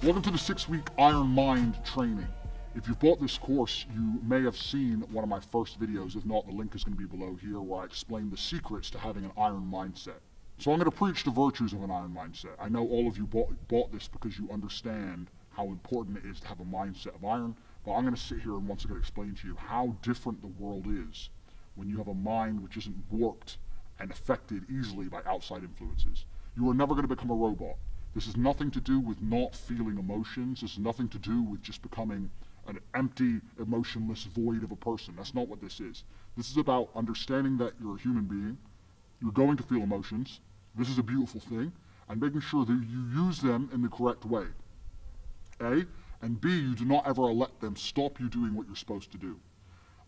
Welcome to the 6-week Iron Mind training. If you've bought this course, you may have seen one of my first videos. If not, the link is going to be below here where I explain the secrets to having an iron mindset. So I'm going to preach the virtues of an iron mindset. I know all of you bought this because you understand how important it is to have a mindset of iron, but I'm going to sit here and once again explain to you how different the world is when you have a mind which isn't warped and affected easily by outside influences. You are never going to become a robot. This has nothing to do with not feeling emotions. This has nothing to do with just becoming an empty, emotionless void of a person. That's not what this is. This is about understanding that you're a human being. You're going to feel emotions. This is a beautiful thing. And making sure that you use them in the correct way. A. And B, you do not ever let them stop you doing what you're supposed to do.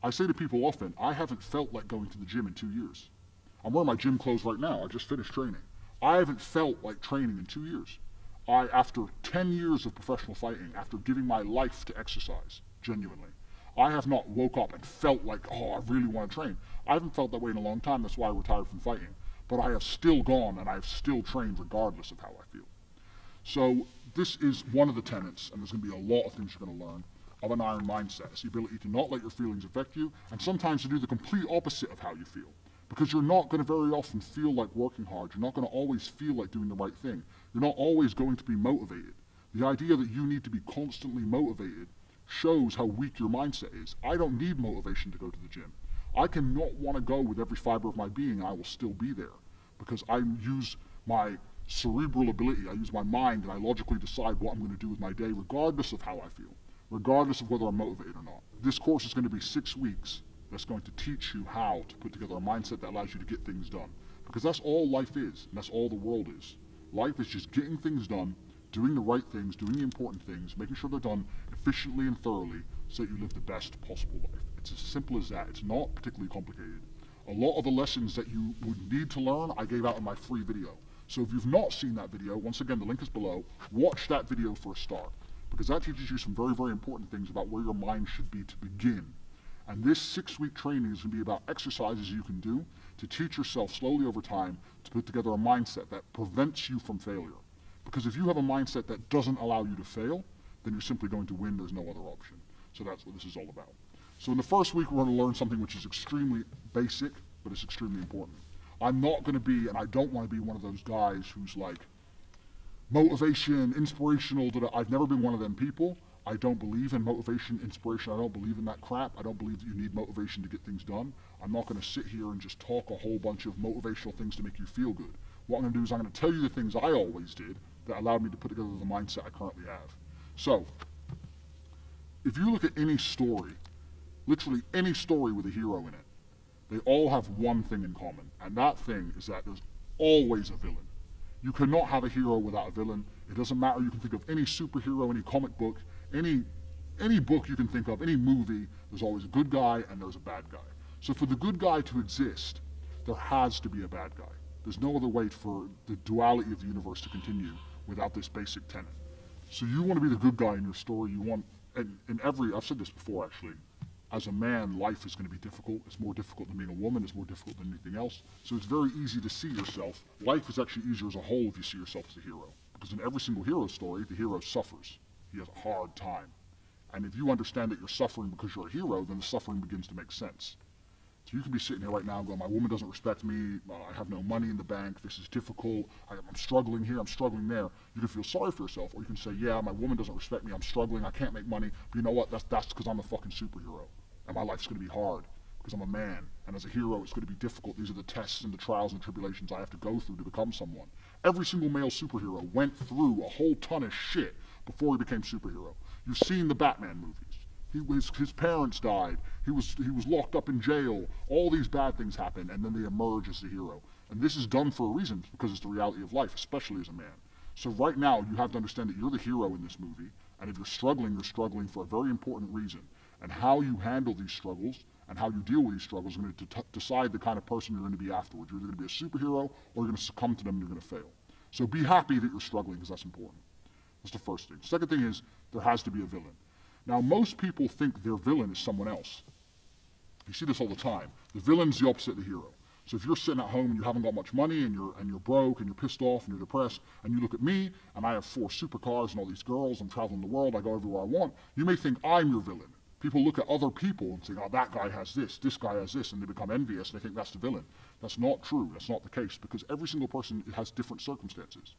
I say to people often, I haven't felt like going to the gym in 2 years. I'm wearing my gym clothes right now. I just finished training. I haven't felt like training in 2 years. After 10 years of professional fighting, after giving my life to exercise, genuinely, I have not woke up and felt like, oh, I really want to train. I haven't felt that way in a long time. That's why I retired from fighting. But I have still gone and I have still trained regardless of how I feel. So this is one of the tenets, and there's going to be a lot of things you're going to learn, of an iron mindset. It's the ability to not let your feelings affect you, and sometimes to do the complete opposite of how you feel. Because you're not going to very often feel like working hard. You're not going to always feel like doing the right thing. You're not always going to be motivated. The idea that you need to be constantly motivated shows how weak your mindset is. I don't need motivation to go to the gym. I can not want to go with every fiber of my being, and I will still be there. Because I use my cerebral ability, I use my mind, and I logically decide what I'm going to do with my day regardless of how I feel, regardless of whether I'm motivated or not. This course is going to be 6 weeks. That's going to teach you how to put together a mindset that allows you to get things done. Because that's all life is, and that's all the world is. Life is just getting things done, doing the right things, doing the important things, making sure they're done efficiently and thoroughly so that you live the best possible life. It's as simple as that. It's not particularly complicated. A lot of the lessons that you would need to learn, I gave out in my free video. So if you've not seen that video, once again, the link is below. Watch that video for a start, because that teaches you some very, very important things about where your mind should be to begin. And this 6-week training is going to be about exercises you can do to teach yourself slowly over time to put together a mindset that prevents you from failure. Because if you have a mindset that doesn't allow you to fail, then you're simply going to win. There's no other option. So that's what this is all about. So in the first week, we're going to learn something which is extremely basic, but it's extremely important. I'm not going to be, and I don't want to be one of those guys who's like motivation, inspirational. I've never been one of them people. I don't believe in motivation, inspiration. I don't believe in that crap. I don't believe that you need motivation to get things done. I'm not going to sit here and just talk a whole bunch of motivational things to make you feel good. What I'm going to do is I'm going to tell you the things I always did that allowed me to put together the mindset I currently have. So, if you look at any story, literally any story with a hero in it, they all have one thing in common, and that thing is that there's always a villain. You cannot have a hero without a villain. It doesn't matter. You can think of any superhero, any comic book, any book you can think of, any movie, there's always a good guy and there's a bad guy. So for the good guy to exist, there has to be a bad guy. There's no other way for the duality of the universe to continue without this basic tenet. So you want to be the good guy in your story. You want, and in every, I've said this before actually, as a man, life is going to be difficult. It's more difficult than being a woman. It's more difficult than anything else. So it's very easy to see yourself. Life is actually easier as a whole if you see yourself as a hero. Because in every single hero story, the hero suffers. He has a hard time. And if you understand that you're suffering because you're a hero, then the suffering begins to make sense. So you can be sitting here right now going, my woman doesn't respect me, I have no money in the bank, this is difficult, I'm struggling here, I'm struggling there. You can feel sorry for yourself, or you can say, yeah, my woman doesn't respect me, I'm struggling, I can't make money, but you know what, that's because I'm a fucking superhero. And my life's going to be hard, because I'm a man. And as a hero, it's going to be difficult. These are the tests and the trials and tribulations I have to go through to become someone. Every single male superhero went through a whole ton of shit before he became superhero. You've seen the Batman movies. His parents died. He was locked up in jail. All these bad things happen, and then they emerge as the hero. And this is done for a reason, because it's the reality of life, especially as a man. So right now, you have to understand that you're the hero in this movie, and if you're struggling for a very important reason. And how you handle these struggles and how you deal with these struggles is going to decide the kind of person you're going to be afterwards. You're either going to be a superhero, or you're going to succumb to them and you're going to fail. So be happy that you're struggling, because that's important. That's the first thing. Second thing is, there has to be a villain. Now, most people think their villain is someone else. You see this all the time. The villain's the opposite of the hero. So if you're sitting at home and you haven't got much money and you're broke and you're pissed off and you're depressed, and you look at me and I have 4 supercars and all these girls, I'm traveling the world, I go everywhere I want, you may think I'm your villain. People look at other people and say, oh, that guy has this guy has this, and they become envious and they think that's the villain. That's not true. That's not the case, because every single person has different circumstances.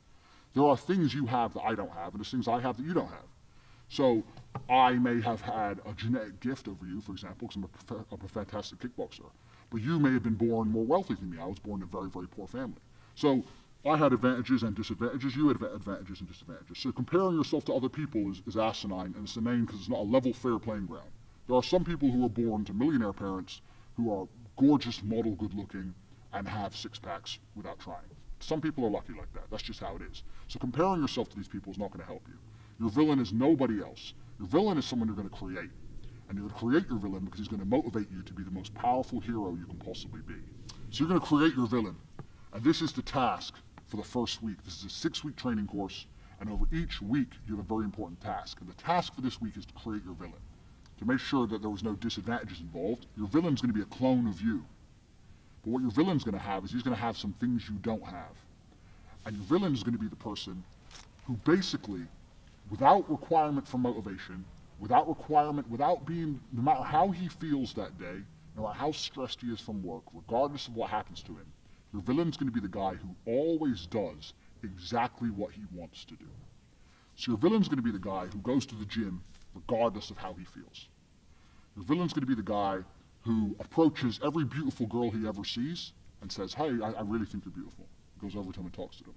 There are things you have that I don't have, and there's things I have that you don't have. So I may have had a genetic gift over you, for example, because I'm a fantastic kickboxer. But you may have been born more wealthy than me. I was born in a very, very poor family. So I had advantages and disadvantages. You had advantages and disadvantages. So comparing yourself to other people is asinine, and it's inane because it's not a level, fair playing ground. There are some people who are born to millionaire parents who are gorgeous, model, good-looking, and have six-packs without trying. Some people are lucky like that. That's just how it is. So comparing yourself to these people is not going to help you. Your villain is nobody else. Your villain is someone you're going to create. And you're going to create your villain because he's going to motivate you to be the most powerful hero you can possibly be. So you're going to create your villain. And this is the task for the first week. This is a 6-week training course. And over each week, you have a very important task. And the task for this week is to create your villain. To make sure that there was no disadvantages involved, your villain's going to be a clone of you. But what your villain's going to have is he's going to have some things you don't have. And your villain is going to be the person who basically, without requirement for motivation, without being, no matter how he feels that day, no matter how stressed he is from work, regardless of what happens to him, your villain's going to be the guy who always does exactly what he wants to do. So your villain's going to be the guy who goes to the gym regardless of how he feels. Your villain's going to be the guy who approaches every beautiful girl he ever sees and says, hey, I really think you're beautiful. Goes over to them and talks to them.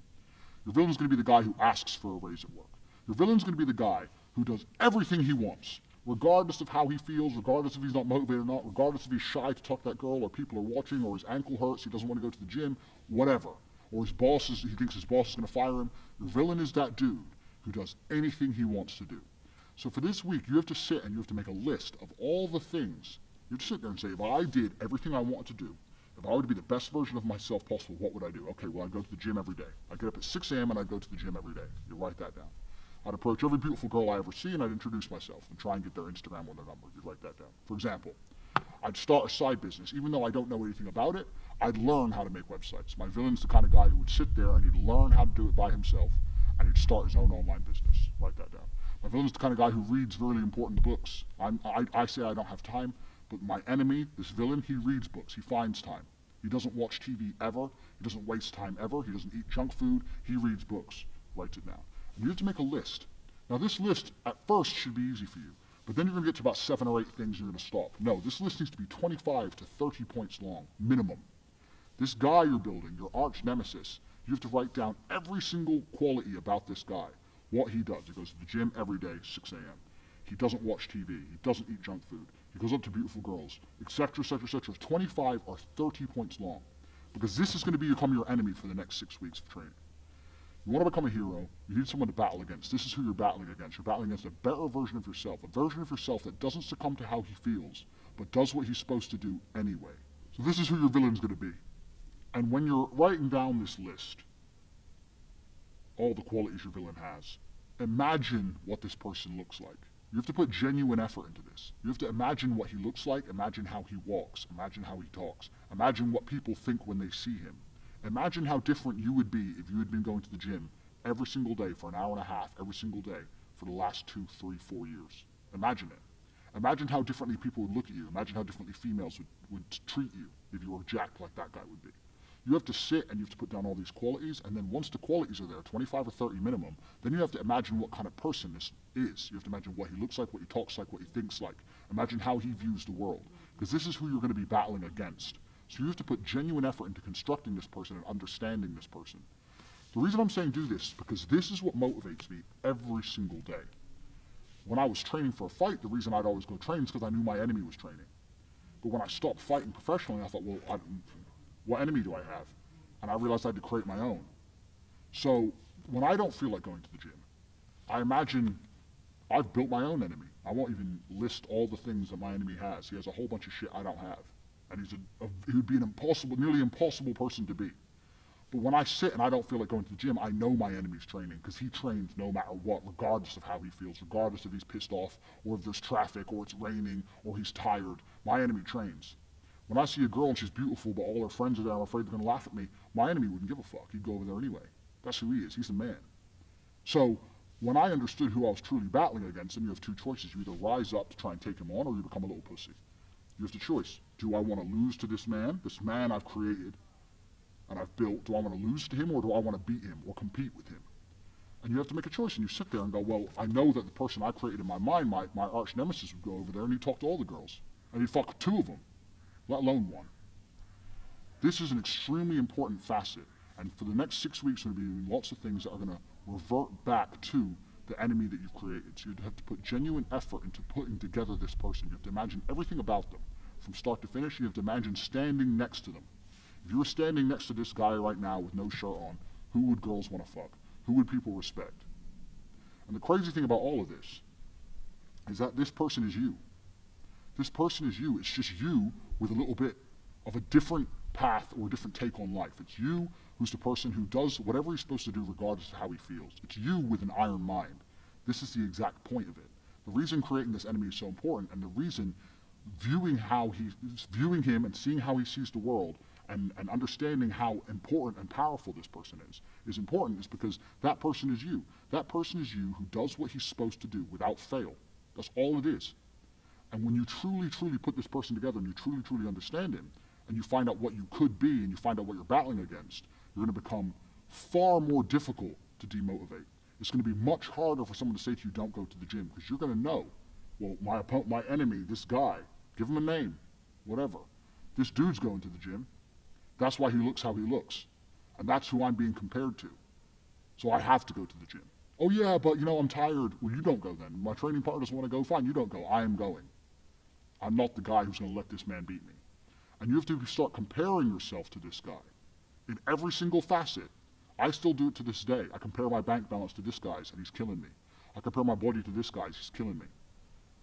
Your villain's going to be the guy who asks for a raise at work. Your villain's going to be the guy who does everything he wants, regardless of how he feels, regardless if he's not motivated or not, regardless if he's shy to talk to that girl, or people are watching, or his ankle hurts, he doesn't want to go to the gym, whatever. Or he thinks his boss is going to fire him. Your villain is that dude who does anything he wants to do. So for this week, you have to sit and you have to make a list of all the things. You have to sit there and say, if I did everything I wanted to do, if I were to be the best version of myself possible, what would I do? Okay, well, I'd go to the gym every day. I'd get up at 6 a.m. and I'd go to the gym every day. You write that down. I'd approach every beautiful girl I ever see and I'd introduce myself and try and get their Instagram or their number. You write that down. For example, I'd start a side business. Even though I don't know anything about it, I'd learn how to make websites. My villain's the kind of guy who would sit there and he'd learn how to do it by himself and he'd start his own online business. Write that down. My villain's the kind of guy who reads really important books. I say I don't have time, but my enemy, this villain, he reads books. He finds time. He doesn't watch TV ever. He doesn't waste time ever. He doesn't eat junk food. He reads books. Writes it down. And you have to make a list. Now this list at first should be easy for you, but then you're going to get to about 7 or 8 things you're going to stop. No, this list needs to be 25 to 30 points long, minimum. This guy you're building, your arch nemesis, you have to write down every single quality about this guy. What he does. He goes to the gym every day, 6 a.m. He doesn't watch TV. He doesn't eat junk food. He goes up to beautiful girls, etc., etc., etc. 25 or 30 points long, because this is going to become your enemy for the next 6 weeks of training. You want to become a hero, you need someone to battle against. This is who you're battling against. You're battling against a better version of yourself, a version of yourself that doesn't succumb to how he feels, but does what he's supposed to do anyway. So this is who your villain's going to be. And when you're writing down this list, all the qualities your villain has, imagine what this person looks like. You have to put genuine effort into this. You have to imagine what he looks like, imagine how he walks, imagine how he talks, imagine what people think when they see him. Imagine how different you would be if you had been going to the gym every single day for an hour and a half, every single day for the last 2, 3, 4 years. Imagine it. Imagine how differently people would look at you. Imagine how differently females would treat you if you were jacked like that guy would be. You have to sit and you have to put down all these qualities, and then once the qualities are there, 25 or 30 minimum, then you have to imagine what kind of person this is. You have to imagine what he looks like, what he talks like, what he thinks like. Imagine how he views the world, because this is who you're going to be battling against. So you have to put genuine effort into constructing this person and understanding this person. The reason I'm saying do this is because this is what motivates me every single day. When I was training for a fight, the reason I'd always go train is because I knew my enemy was training. But when I stopped fighting professionally, I thought, well, what enemy do I have? And I realized I had to create my own. So when I don't feel like going to the gym, I imagine I've built my own enemy. I won't even list all the things that my enemy has. He has a whole bunch of shit I don't have. And he would be an nearly impossible person to be. But when I sit and I don't feel like going to the gym, I know my enemy's training, because he trains no matter what, regardless of how he feels, regardless if he's pissed off, or if there's traffic, or it's raining, or he's tired. My enemy trains. When I see a girl and she's beautiful, but all her friends are there, I'm afraid they're going to laugh at me. My enemy wouldn't give a fuck. He'd go over there anyway. That's who he is. He's the man. So when I understood who I was truly battling against, then you have two choices. You either rise up to try and take him on, or you become a little pussy. You have the choice. Do I want to lose to this man I've created and I've built? Do I want to lose to him, or do I want to beat him or compete with him? And you have to make a choice, and you sit there and go, well, I know that the person I created in my mind, my arch nemesis, would go over there and he'd talk to all the girls. And he'd fuck two of them, let alone one. This is an extremely important facet. And for the next 6 weeks, we're going to be doing lots of things that are going to revert back to the enemy that you've created. So you have to put genuine effort into putting together this person. You have to imagine everything about them. From start to finish, you have to imagine standing next to them. If you were standing next to this guy right now with no shirt on, who would girls want to fuck? Who would people respect? And the crazy thing about all of this is that this person is you. This person is you. It's just you with a little bit of a different path or a different take on life. It's you who's the person who does whatever he's supposed to do regardless of how he feels. It's you with an iron mind. This is the exact point of it. The reason creating this enemy is so important, and the reason viewing him and seeing how he sees the world and understanding how important and powerful this person is important, is because that person is you. That person is you who does what he's supposed to do without fail. That's all it is. And when you truly, truly put this person together and you truly, truly understand him, and you find out what you could be and you find out what you're battling against, you're going to become far more difficult to demotivate. It's going to be much harder for someone to say to you, don't go to the gym, because you're going to know, well, my enemy, this guy, give him a name, whatever. This dude's going to the gym. That's why he looks how he looks. And that's who I'm being compared to. So I have to go to the gym. Oh yeah, but I'm tired. Well, you don't go then. My training partner doesn't want to go. Fine, you don't go. I am going. I'm not the guy who's going to let this man beat me. And you have to start comparing yourself to this guy in every single facet. I still do it to this day. I compare my bank balance to this guy's, and he's killing me. I compare my body to this guy's, he's killing me.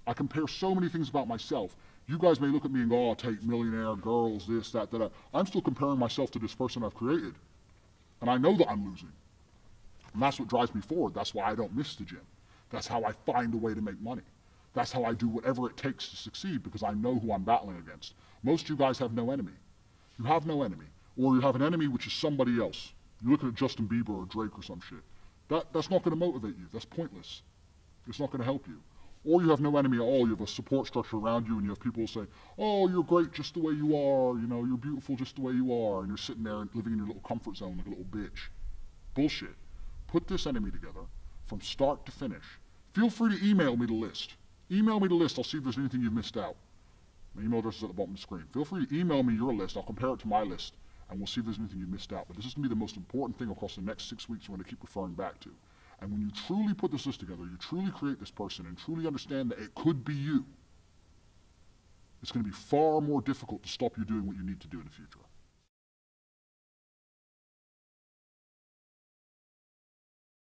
I compare so many things about myself. You guys may look at me and go, oh, take millionaire, girls, this, that, that. I'm still comparing myself to this person I've created. And I know that I'm losing. And that's what drives me forward. That's why I don't miss the gym. That's how I find a way to make money. That's how I do whatever it takes to succeed, because I know who I'm battling against. Most of you guys have no enemy. You have no enemy. Or you have an enemy which is somebody else. You're looking at Justin Bieber or Drake or some shit. That's not going to motivate you. That's pointless. It's not going to help you. Or you have no enemy at all. You have a support structure around you, and you have people who say, oh, you're great just the way you are. You're beautiful just the way you are. And you're sitting there and living in your little comfort zone like a little bitch. Bullshit. Put this enemy together from start to finish. Feel free to email me the list. Email me the list. I'll see if there's anything you've missed out. My email address is at the bottom of the screen. Feel free to email me your list. I'll compare it to my list, and we'll see if there's anything you missed out. But this is going to be the most important thing across the next 6 weeks we're going to keep referring back to. And when you truly put this list together, you truly create this person and truly understand that it could be you, it's going to be far more difficult to stop you doing what you need to do in the future.